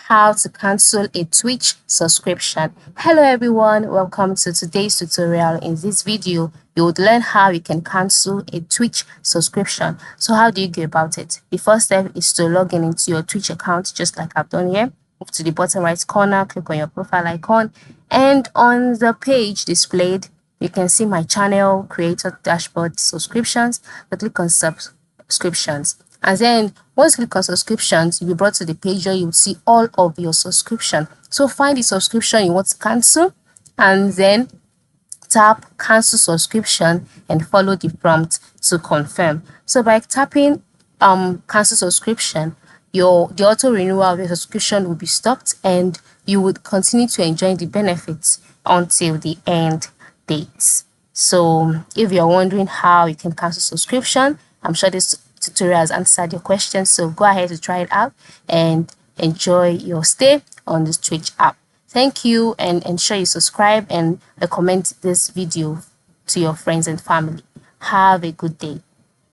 how to cancel a Twitch subscription. Hello everyone, welcome to today's tutorial. In this video, you would learn how you can cancel a Twitch subscription. So how do you go about it? The first step is to log in into your Twitch account, just like I've done here. Move to the bottom right corner, click on your profile icon, and on the page displayed, you can see my channel, creator dashboard, subscriptions. So click on subscriptions. And then once you click on subscriptions, you'll be brought to the page where you'll see all of your subscription. So find the subscription you want to cancel and then tap cancel subscription and follow the prompt to confirm. So by tapping cancel subscription, the auto renewal of your subscription will be stopped and you would continue to enjoy the benefits until the end date. So if you're wondering how you can cancel subscription, I'm sure this tutorial has answered your questions. So go ahead to try it out and enjoy your stay on this Twitch app. Thank you, and ensure you subscribe and recommend this video to your friends and family. Have a good day.